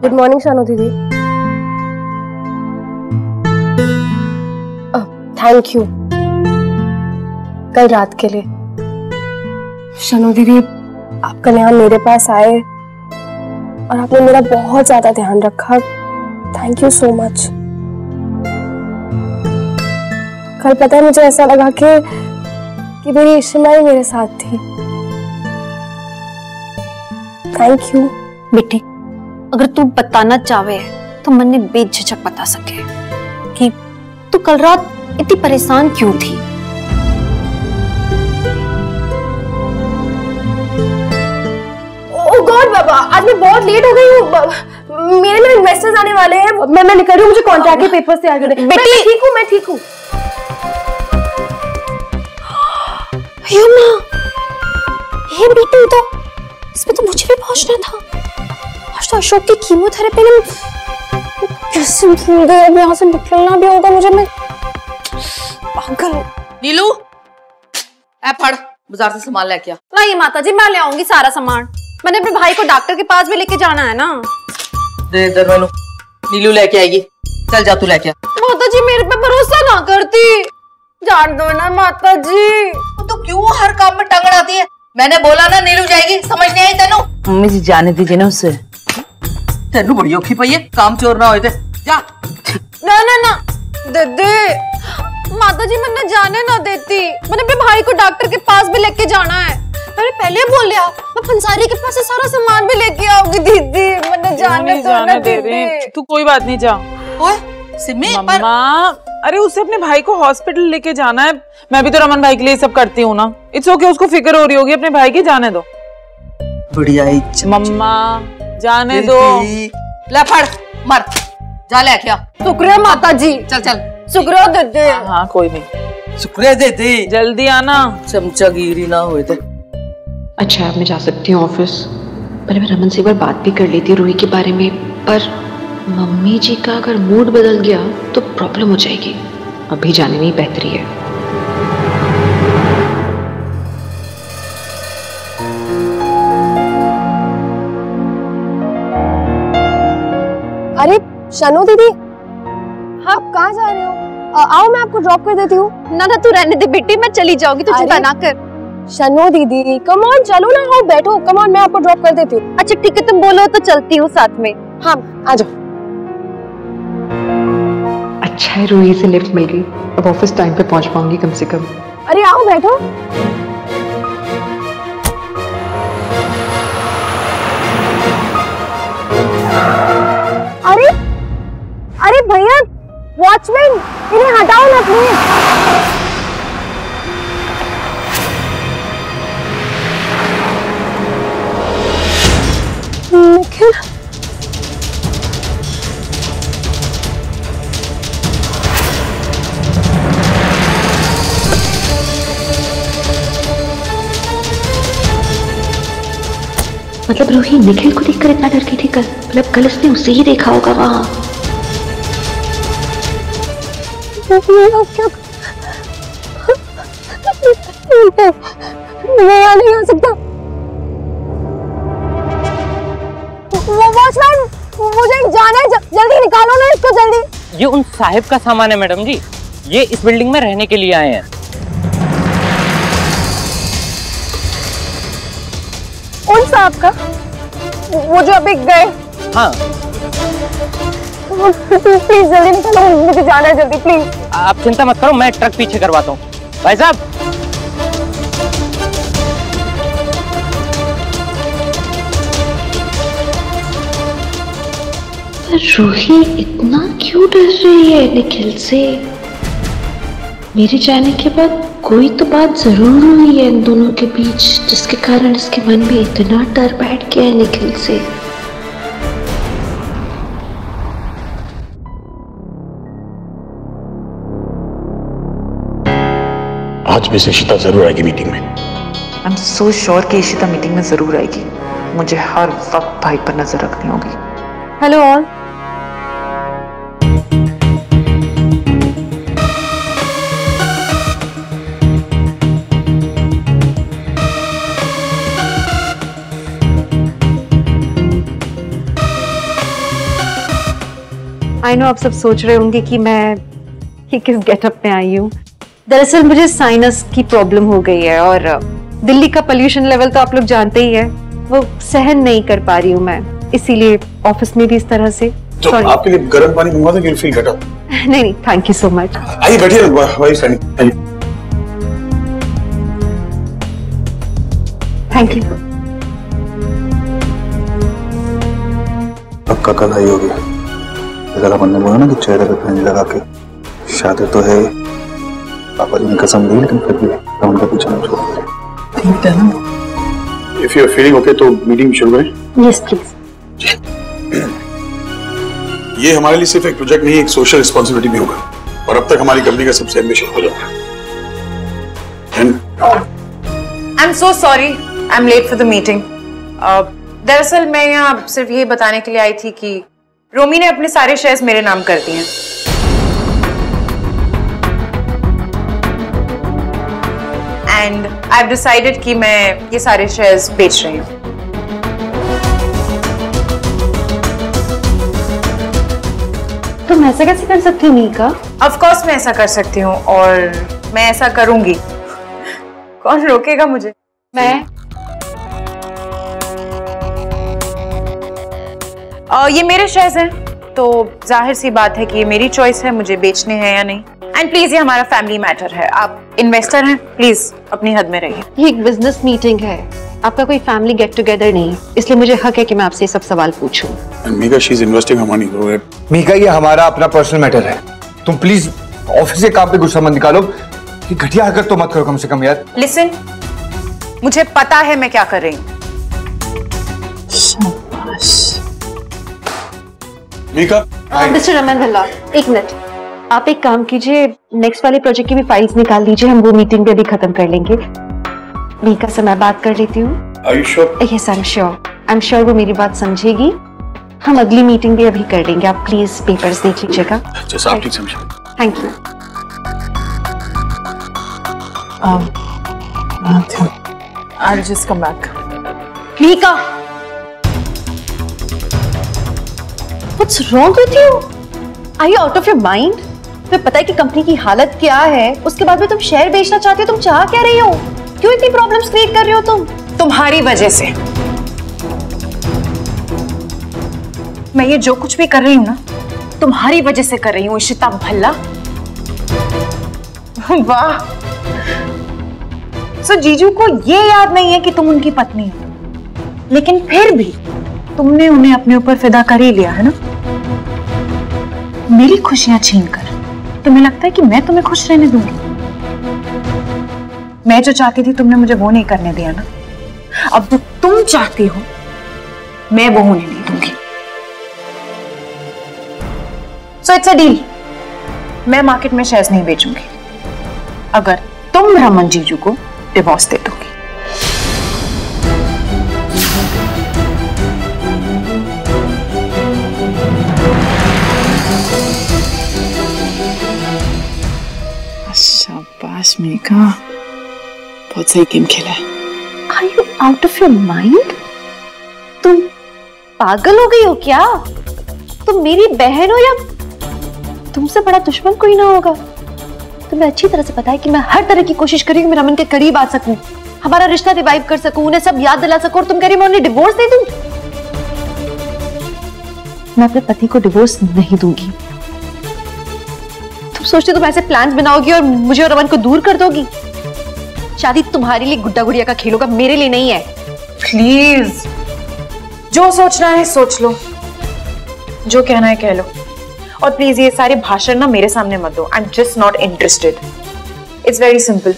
Good morning Shanu दीदी। Thank you कल रात के लिए। शानू दीदी, आप कल यहाँ मेरे पास आए और आपने मेरा बहुत ज्यादा ध्यान रखा। Thank you so much. कल पता है मुझे ऐसा लगा कि मेरी इश्मा ही मेरे साथ थी। थैंक यू बेटी, अगर तू बताना चाहे तो मन ने बेझिझक बता सके कि तू कल रात इतनी परेशान क्यों थी। ओह गॉड बाबा, आज मैं बहुत लेट हो गई हूँ। मेरे में मैसेज आने वाले हैं। मैं निकल रही हूँ, मुझे कॉन्ट्रैक्ट के पेपर्स तैयार करने। बेटी ठीक हूँ, मैं ठीक हूँ। ये मीटिंग तो इसमें तो मुझे भी पहुंचना था। आज तो अशोक की कीमोथेरेपी ने कैसे भूल गई। अब यहाँ से निकलना भी होगा मुझे। मैं पागल। नीलू, ऐ फड़, बाजार से सामान लेके आ। नहीं माता जी, मैं ले आऊंगी सारा सामान। मैंने अपने भाई को डॉक्टर के पास भी लेके जाना है ना। दे इधर मैनू। नीलू लेके आएगी, चल जा तू लेके आ। माता जी मेरे पे भरोसा ना करती। जान दो ना माता जी। तो क्यों हर काम में टंग अड़ाती है? मैंने बोला ना नीलू जाएगी, समझ नहीं आई तेनू? मम्मी जी जाने दीजिए ना उससे। तेनू बड़ी औखी पई है, काम चोर ना होए थे। जा। ना ना ना दीदी, माता जी मैंने जाने ना देती। मैंने अपने भाई को डॉक्टर के पास भी लेके जाना है। मैंने पहले बोल लिया मैं पंसारी के पास से सारा सामान भी लेके आऊंगी। दीदी मैंने जाने दो ना दीदी। तू कोई बात नहीं, जा। ओए सिमी, मम्मा, अरे उसे अपने भाई को हॉस्पिटल लेके जाना है। मैं भी तो रमन भाई के लिए सब करती हूँ ना। इट्स ओके, उसको फिक्र हो रही होगी अपने भाई की, जाने दो। बढ़िया मम्मा जाने दो। ले फड़, मर जा लेके आ। शुक्रिया माता जी। चल चल। शुक्रिया दीदी। हाँ कोई नहीं, शुक्रिया देते। जल्दी आना, चमचागिरी ना हुए थे। अच्छा अब मैं जा सकती हूँ ऑफिस। पहले मैं रमन से एक बार बात भी कर लेती हूँ रूही के बारे में, पर मम्मी जी का अगर मूड बदल गया तो प्रॉब्लम हो जाएगी। अभी जाने में ही बेहतरी है। अरे शानू दीदी, आप कहाँ जा रहे हो? आओ मैं आपको ड्रॉप कर देती हूँ। ना ना तू रहने दे बेटी, मैं चली जाऊंगी, तू चिंता ना कर। शानू दीदी कम ऑन, चलो ना, आओ बैठो, कम ऑन, मैं आपको ड्रॉप कर देती हूँ। अच्छा ठीक है, तुम बोलो तो चलती हूँ साथ में। हाँ आ जाओ। अच्छा है रूही से लिफ्ट मिल गई, अब ऑफिस टाइम पे पहुंच पाऊंगी कम से कम। अरे आओ बैठो। अरे अरे भैया, वॉचमैन, इन्हें हटाओ ना प्लीज। निखिल, मतलब रूही निखिल को देखकर इतना डर गई थी कल? मतलब कल उसने उसे ही देखा होगा वहां। मैं यहाँ नहीं आ सकता। वॉचमैन, मुझे जाना है, जल्दी निकालो ना इसको, जल्दी। ये उन साहिब का सामान है मैडम जी, ये इस बिल्डिंग में रहने के लिए आए हैं। उन साहब का? वो जो अभी गए? हाँ। प्लीज जल्दी निकालो, मुझे जाना है, जल्दी प्लीज। आप चिंता मत करो, मैं ट्रक पीछे करवाता हूँ। भाई साहब। रूही इतना क्यों डर रही है निखिल से? मेरे जाने के बाद कोई तो बात जरूर हुई है इन दोनों के बीच, जिसके कारण इसके मन में इतना डर बैठ गया है निखिल से। आज भी इशिता जरूर आएगी मीटिंग में। आई एम सो श्योर कि इशिता मीटिंग में जरूर आएगी। मुझे हर वक्त भाई पर नजर रखनी होगी। Hello all. आई नो आप सब सोच रहे होंगे कि मैं ये किस गेटअप में आई हूँ। दरअसल मुझे साइनस की प्रॉब्लम हो गई है और दिल्ली का पोल्यूशन लेवल तो आप लोग जानते ही है, वो सहन नहीं कर पा रही हूँ मैं, इसीलिए ऑफिस में भी इस तरह से। तो आपके लिए गर्म पानी मंगवा दें, you'll feel better। नहीं, थैंक यू सो मच। आइए बैठिए, वाइफ स्टैंडिंग, आइए। Thank you. पक्का कल आई होगी। जरा मन ने बोला ना कि चेहरे पे पहने लगा के शादी तो है, पापा जी ने कसम दी, लेकिन फिर भी हम उनका पीछा नहीं छोड़ते। ठीक है ना? If you are feeling okay, तो मीटिंग शुरू करें। Yes please. ये हमारे लिए सिर्फ एक प्रोजेक्ट नहीं, एक सोशल रिस्पॉन्सिबिलिटी भी होगा, और अब तक हमारी कंपनी का सबसे एम्बिशियस प्रोजेक्ट है। I am so sorry, I am late for the meeting. दरअसल मैं यहाँ सिर्फ ये बताने के लिए आई थी कि रोमी ने अपने सारे शेयर्स मेरे नाम कर दिए हैं। एंड आई हैव डिसाइडेड कि मैं ये सारे शेयर्स बेच रही हूँ। तुम ऐसा कैसे कर सकती हो मीका? ऑफ कोर्स मैं ऐसा कर सकती हूँ और मैं ऐसा करूंगी। कौन रोकेगा मुझे? मैं ये मेरे शेयर्स हैं, तो जाहिर सी बात है कि ये मेरी चॉइस है मुझे बेचने हैं या नहीं। एंड प्लीज ये हमारा फैमिली मैटर है, आप इन्वेस्टर हैं, प्लीज अपनी हद में रहिए। ये एक बिजनेस मीटिंग है, आपका कोई फैमिली गेट टुगेदर नहीं, इसलिए मुझे हक है कि मैं आपसे सब सवाल पूछूं। Mika, she is investing her money. Mika, ये हमारा अपना पर्सनल मैटर है, तुम प्लीज ऑफिस के काम पे गुस्सा मत निकालो। ये घटिया हरकत तो मत करो कम से कम यार। लिसन, मुझे पता है मैं क्या कर रही हूँ। मीका, मिस्टर रमन भल्ला, एक मिनट, आप एक काम कीजिए, नेक्स्ट वाले प्रोजेक्ट की भी फाइल्स निकाल लीजिए, हम वो मीटिंग पे भी खत्म कर लेंगे। मीका से मैं बात कर लेती हूँ। Are you sure? Yes, I am sure, I am sure वो मेरी बात समझेगी। हम अगली मीटिंग भी अभी कर लेंगे, आप प्लीज पेपर्स देख लीजिएगा। जैसा आप ठीक समझे। Thank you. I'll just come back. Mika, what's wrong with you? Are you out of your mind? तुम्हें पता है कि कंपनी की हालत क्या है, उसके बाद भी तुम शेयर बेचना चाहती हो, तुम चाह क्या रही हो? क्यों इतनी प्रॉब्लम्स क्रिएट कर रही हो तुम? तुम्हारी वजह से। मैं ये जो कुछ भी कर रही हूँ ना, तुम्हारी वजह से कर रही हूँ इशिता भल्ला। वाह, सो जीजू को ये याद नहीं है कि तुम उनकी पत्नी हो, लेकिन फिर भी तुमने उन्हें अपने ऊपर फिदा कर ही लिया है ना, मेरी खुशियां छीनकर। तुम्हें लगता है कि मैं तुम्हें खुश रहने दूंगी? मैं जो चाहती थी तुमने मुझे वो नहीं करने दिया ना, अब जो तुम चाहती हो मैं वो होने नहीं दूंगी। सो इट्स अ डील, मैं मार्केट में शेयर्स नहीं बेचूंगी अगर तुम रमन जीजू को डिवोर्स दे दोगी। शाबाश मीका, बहुत सही गेम खेला है। Are you out of your mind? तुम पागल हो गई हो क्या? तुम मेरी बहन हो या तुमसे बड़ा दुश्मन कोई ना होगा। तुम्हें अच्छी तरह से पता है कि मैं हर तरह की कोशिश कर रही हूँ मैं रमन के करीब आ सकूं, हमारा रिश्ता रिवाइव कर सकूं, उन्हें सब याद दिला सकूं, और तुम कह रही हो मैं उन्हें डिवोर्स दे दूं? मैं अपने पति को डिवोर्स नहीं दूंगी। तुम सोचते तुम ऐसे प्लान्स बनाओगी और मुझे और रमन को दूर कर दोगी? शादी तुम्हारे लिए गुड्डा गुड़िया का खेल होगा, मेरे लिए नहीं है। प्लीज, जो सोचना है सोच लो, जो कहना है कह लो, और प्लीज ये सारे भाषण ना मेरे सामने मत दो। I am just not interested. It's very simple,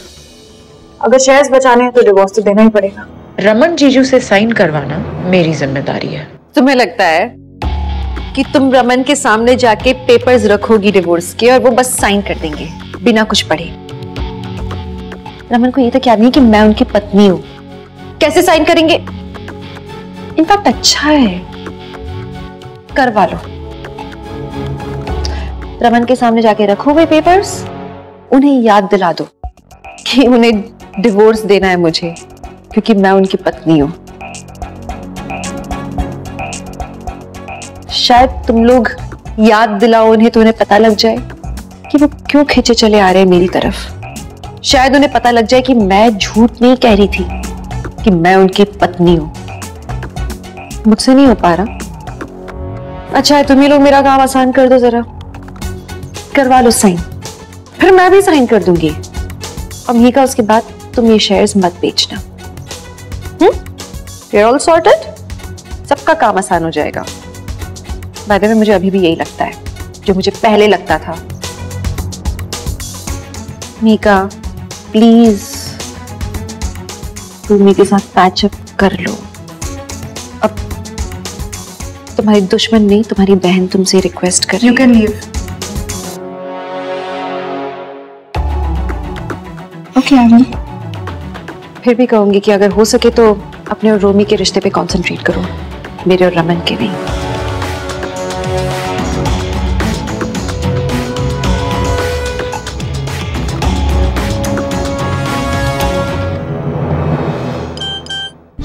अगर शेयर्स बचाने हैं तो डिवोर्स तो देना ही पड़ेगा। रमन जीजू से साइन करवाना मेरी जिम्मेदारी है। तुम्हें लगता है कि तुम रमन के सामने जाके पेपर्स रखोगी डिवोर्स के और वो बस साइन कर देंगे बिना कुछ पढ़े? रमन को ये तक याद नहीं कि मैं उनकी पत्नी हूं, कैसे साइन करेंगे? इनफैक्ट अच्छा है, करवा लो। रमन के सामने जाके रखो वे पेपर्स, उन्हें याद दिला दो कि उन्हें डिवोर्स देना है मुझे, क्योंकि मैं उनकी पत्नी हूं। शायद तुम लोग याद दिलाओ उन्हें तो उन्हें पता लग जाए कि वो क्यों खींचे चले आ रहे हैं मेरी तरफ। शायद उन्हें पता लग जाए कि मैं झूठ नहीं कह रही थी कि मैं उनकी पत्नी हूं। मुझसे नहीं हो पा रहा। अच्छा है तुम ही लोग मेरा काम आसान कर दो, जरा करवा लो साइन, फिर मैं भी साइन कर दूंगी। अब ये का उसके बाद तुम ये शेयर्स मत बेचना। You're all sorted? सबका काम आसान हो जाएगा। बाय द वे मुझे अभी भी यही लगता है जो मुझे पहले लगता था। मीका प्लीज रूमी के साथ पैचअप कर लो। अब तुम्हारी दुश्मन नहीं, तुम्हारी बहन तुमसे रिक्वेस्ट कर रही है। You can leave. ओके आमी। फिर भी कहूंगी कि अगर हो सके तो अपने और रोमी के रिश्ते पे कंसंट्रेट करो, मेरे और रमन के नहीं।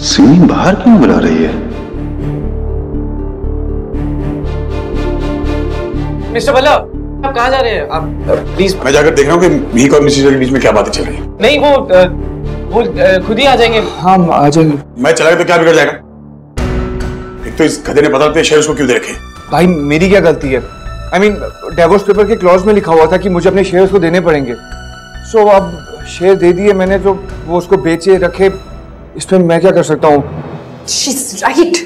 सिमी बाहर क्यों बुला रही है? मिस्टर बल्लभ, आप कहाँ जा रहे हैं? आप प्लीज। मैं जाकर देख रहा हूँ कि मीक और मिसेज के बीच में क्या बातें चल रही हैं। नहीं, वो खुद ही आ जाएंगे। हाँ आ जाएंगे। मैं चला गया तो क्या बिगड़ जाएगा? एक तो इस गधे ने पता लगता है शेयर्स को क्यों दे रखे। भाई मेरी क्या गलती है? आई मीन डिवोर्स पेपर के क्लॉज में लिखा हुआ था कि मुझे अपने शेयर्स को देने पड़ेंगे। सो अब शेयर दे दिए मैंने, तो वो उसको बेचे रखे, इसमें मैं क्या कर सकता हूँ? She's right.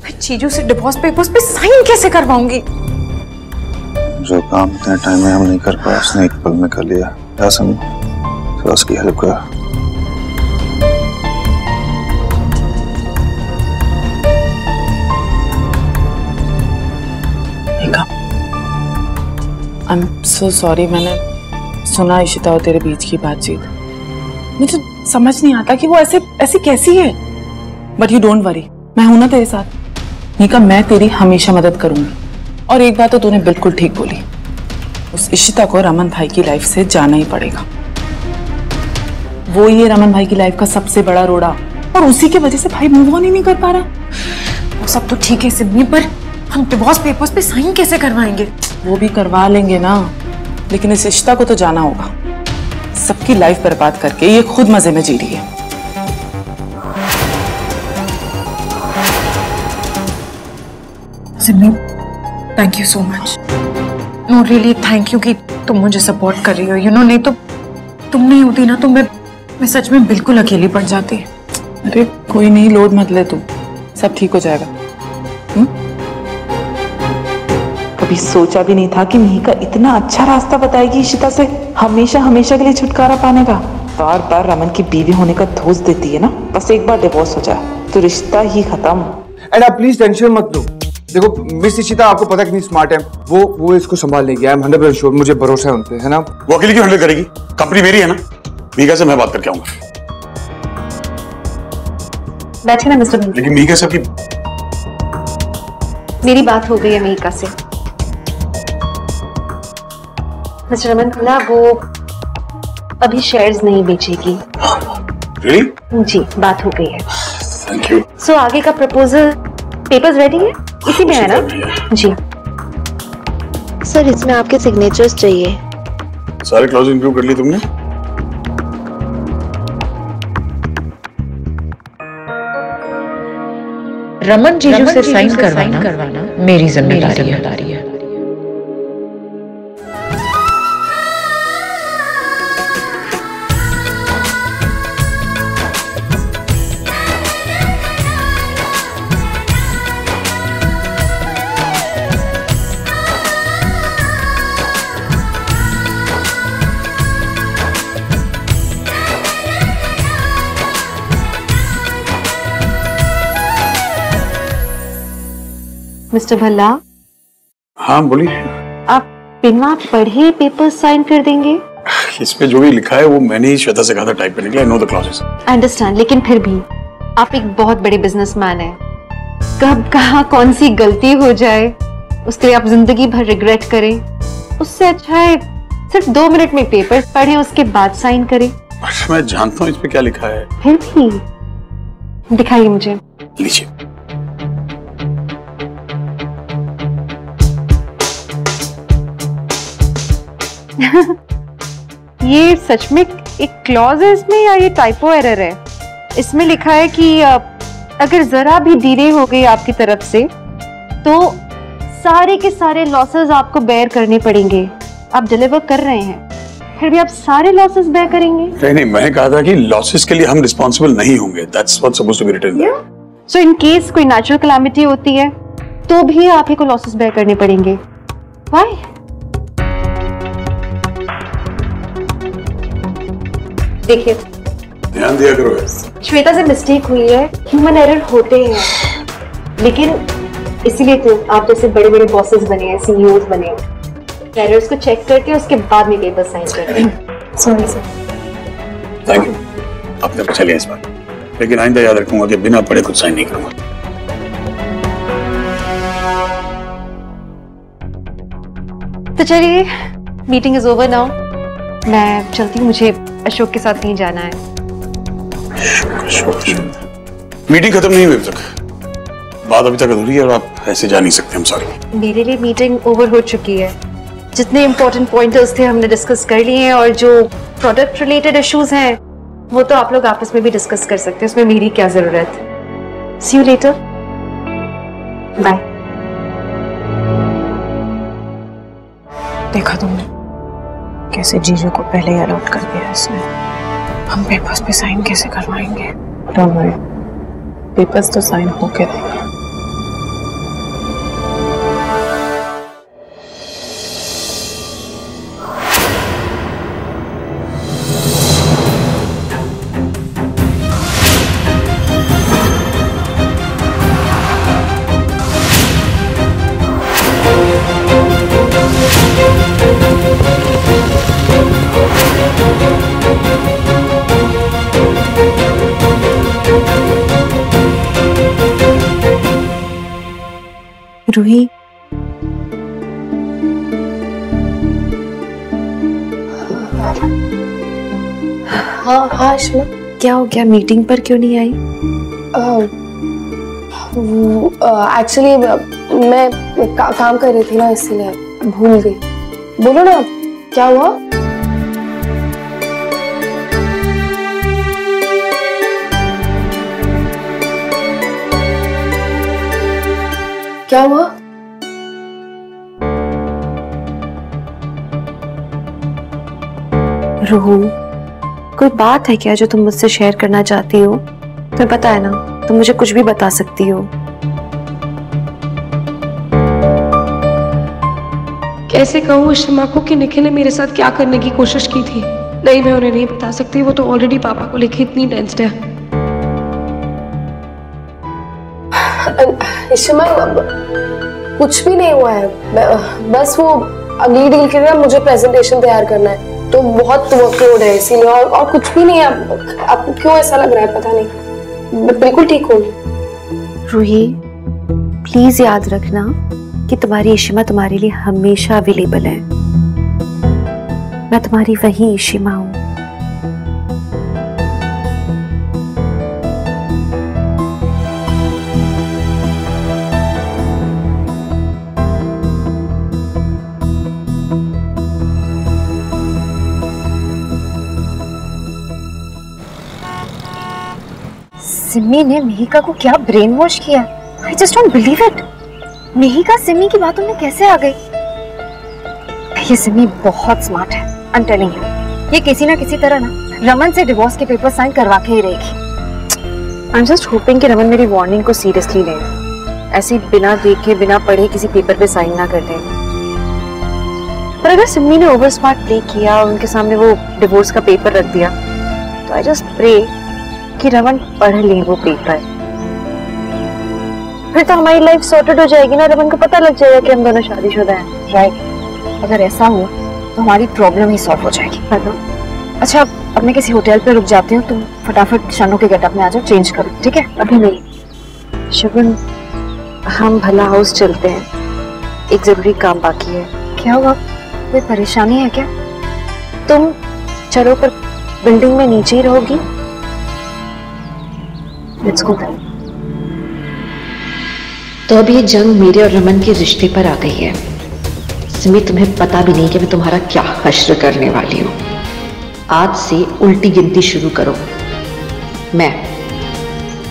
मैं चीजों से डिवोर्स पेपर्स पे साइन कैसे करवाऊंगी? जो काम इतने टाइम में हम नहीं कर पाए उसने एक पल में कर लिया। क्या समझ तो उसकी हेल्प कर। आई एम सो सॉरी, मैंने सुना इशिता और तेरे बीच की बातचीत। मुझे समझ नहीं आता कि वो ऐसी कैसी है। बट यू डोंट वरी, मैं हूं ना तेरे साथ। मीका, मैं तेरी हमेशा मदद करूंगी। और एक बात तो तूने बिल्कुल ठीक बोली, उस इशिता को रमन भाई की लाइफ से जाना ही पड़ेगा। वो ये रमन भाई की लाइफ का सबसे बड़ा रोड़ा, और उसी की वजह से भाई मूव ऑन ही नहीं कर पा रहा। वो सब तो ठीक है सिमी, पर हम डिवोर्स पेपर्स पे साइन कैसे करवाएंगे? वो भी करवा लेंगे ना, लेकिन इस इशिता को तो जाना होगा। सबकी लाइफ बर्बाद करके ये खुद मजे में जी रही है। Simi, thank you so much. No really thank you कि तुम मुझे सपोर्ट कर रही हो। यू नो, नहीं तो तुम नहीं होती ना तो मैं सच में बिल्कुल अकेली पड़ जाती। अरे कोई नहीं, लोड मत ले तू, सब ठीक हो जाएगा। कभी सोचा भी नहीं था कि मीका इतना अच्छा रास्ता बताएगी इशिता से हमेशा हमेशा के लिए छुटकारा पाने का। बार बार रमन की बीवी होने का धोस देती है ना, बस एक बार डिवोर्स हो जाए तो रिश्ता ही खत्म। एंड आप प्लीज टेंशन मत लो। देखो मिस इशिता आपको पता कितनी स्मार्ट है, वो इसको संभाल लेगी। आई एम 100% श्योर, मुझे भरोसा है उन पे, है ना? वो अकेली क्यों हैंडल करेगी? कंपनी मेरी है ना। मीका से मैं बात करके आऊंगा। बैठे ना मिस्टर बंटी। लेकिन मीका से मेरी बात हो गई है मीका से। मिस्टर रमन ना, वो अभी शेयर्स नहीं बेचेगी। Really? जी, बात हो गई है। Thank you. सो आगे का प्रपोजल पेपर्स रेडी है, इसी में है ना? जी सर, इसमें आपके सिग्नेचर्स चाहिए। सारे क्लॉज इंक्लूड कर लिए तुमने? रमन जीजू से साइन करवाना मेरी जिम्मेदारी है। मिस्टर भल्ला। हाँ बोलिए। आप बिना पढ़े पेपर साइन कर देंगे? इसमें जो भी लिखा है वो मैंने ही श्वेता से कहा था टाइप करने के लिए। I know the clauses. I understand, लेकिन फिर भी आप एक बहुत बड़े बिजनेसमैन हैं। कब कहाँ कौन सी गलती हो जाए उसके लिए आप जिंदगी भर रिग्रेट करें, उससे अच्छा है सिर्फ 2 मिनट में पेपर पढ़ें, उसके बाद साइन करें। मैं जानता हूँ इस पे क्या लिखा है। फिर भी दिखाइए मुझे। लीजिए। ये सच में एक क्लॉज है इसमें या ये टाइपो एरर है? इसमें लिखा है कि अगर जरा भी डिले हो गई आपकी तरफ से तो सारे के सारे लॉसेस आपको बेयर करने पड़ेंगे। आप डिलीवर कर रहे हैं फिर भी आप सारे लॉसेस बेयर करेंगे? नहीं, मैंने कहा था कि लॉसेस के लिए हम रिस्पॉन्सिबल नहीं होंगे। That's what's supposed to be written there. So in case कोई नेचुरल कैलामिटी होती है तो भी आप ही को लॉसेस बेयर करने पड़ेंगे। Why? देखिए, ध्यान दिया करो। श्वेता से मिस्टेक हुई है, ह्यूमन एरर होते हैं, लेकिन इसीलिए तो आप जैसे बड़े बड़े बॉसेस बने हैं, सीईओज बने हैं, एरर्स को चेक करके उसके बाद में पेपर साइन करते हैं। Sorry sir. Thank you. अपने को चलिए इस बार, लेकिन आइंदा याद रखूंगा कि बिना पढ़े कुछ साइन नहीं करूंगा। तो चलिए, मीटिंग इज ओवर नाउ। मैं चलती हूँ, मुझे अशोक के साथ कहीं जाना है। मीटिंग खत्म नहीं हुई अभी तक, बात अभी तक अधूरी है और आप ऐसे जा नहीं सकते। हम सॉरी। मेरे लिए मीटिंग ओवर हो चुकी है। जितने इंपॉर्टेंट पॉइंटर्स थे हमने डिस्कस कर लिए हैं और जो प्रोडक्ट रिलेटेड इश्यूज हैं वो तो आप लोग आपस में भी डिस्कस कर सकते हैं, उसमें मेरी क्या जरूरत। सी यू लेटर, बाय। देखा तुमने कैसे जीजू को पहले ही अलर्ट कर दिया इसने। हम पेपर्स पे साइन कैसे करवाएंगे? डोंट वरी, पेपर्स तो साइन होके रहेंगे। रूही, हाँ हाँ शिमा, क्या हो गया? मीटिंग पर क्यों नहीं आई? एक्चुअली मैं काम कर रही थी ना, इसलिए भूल गई। बोलो ना, क्या हुआ? क्या हुआ? रूह, कोई बात है क्या जो तुम मुझसे शेयर करना चाहती हो? तुम्हें पता है ना, तुम मुझे कुछ भी बता सकती हो। कैसे कहूँ शिमा को कि निखिल ने मेरे साथ क्या करने की कोशिश की थी? नहीं, मैं उन्हें नहीं बता सकती। वो तो ऑलरेडी पापा को लेके इतनी टेंस्ड है। शिमा, कुछ भी नहीं हुआ है, बस वो अगली डील के लिए मुझे प्रेजेंटेशन तैयार करना है, तो बहुत वर्कलोड है इसीलिए, और कुछ भी नहीं है। आपको क्यों ऐसा लग रहा है पता नहीं, मैं बिल्कुल ठीक होंगी। रूही, प्लीज याद रखना कि तुम्हारी इशिमा तुम्हारे लिए हमेशा अवेलेबल है। मैं तुम्हारी वही इशिमा हूँ। सिमी ने मिहिका को क्या ब्रेन वॉश किया? I just don't believe it. Mihika Simi की बातों में कैसे आ गई? ये सिमी बहुत स्मार्ट है, I'm telling you. ये किसी ना किसी तरह ना रमन से डिवोर्स के पेपर साइन करवा के ही रहेगी। I'm just hoping कि रमन मेरी वार्निंग को सीरियसली ले, ऐसे बिना देखे बिना पढ़े किसी पेपर पे साइन ना कर दे। पर अगर सिमी ने ओवर स्मार्ट प्ले किया और उनके सामने वो डिवोर्स का पेपर रख दिया, तो I just pray कि रमन पढ़ ले वो पेपर। फिर तो हमारी लाइफ सॉर्टेड हो जाएगी ना, रमन को पता लग जाएगा कि हम दोनों शादीशुदा हैं। राइट, अगर ऐसा हुआ तो हमारी प्रॉब्लम ही सॉल्व हो जाएगी। हेलो, अच्छा अब मैं किसी होटल पे रुक जाती हूँ, तुम फटाफट शानू के गेटअप में आ जाओ, चेंज करो, ठीक है? अभी नहीं। शुभन, हम भला हाउस चलते हैं, एक जरूरी काम बाकी है। क्या हुआ? कोई परेशानी है क्या? तुम चलो, पर बिल्डिंग में नीचे ही रहोगी? Let's go then. तो अब ये जंग मेरे और रमन के रिश्ते पर आ गई है। सिमी, तुम्हें पता भी नहीं कि मैं तुम्हारा क्या हश्र करने वाली हूं। आज से उल्टी गिनती शुरू करो। मैं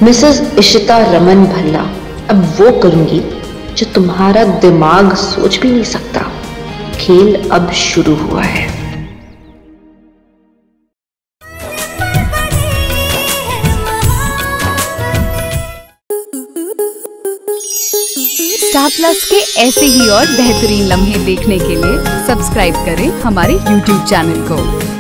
मिसेस इशिता रमन भल्ला अब वो करूंगी जो तुम्हारा दिमाग सोच भी नहीं सकता। खेल अब शुरू हुआ है। स्टार प्लस के ऐसे ही और बेहतरीन लम्हे देखने के लिए सब्सक्राइब करें हमारे YouTube चैनल को।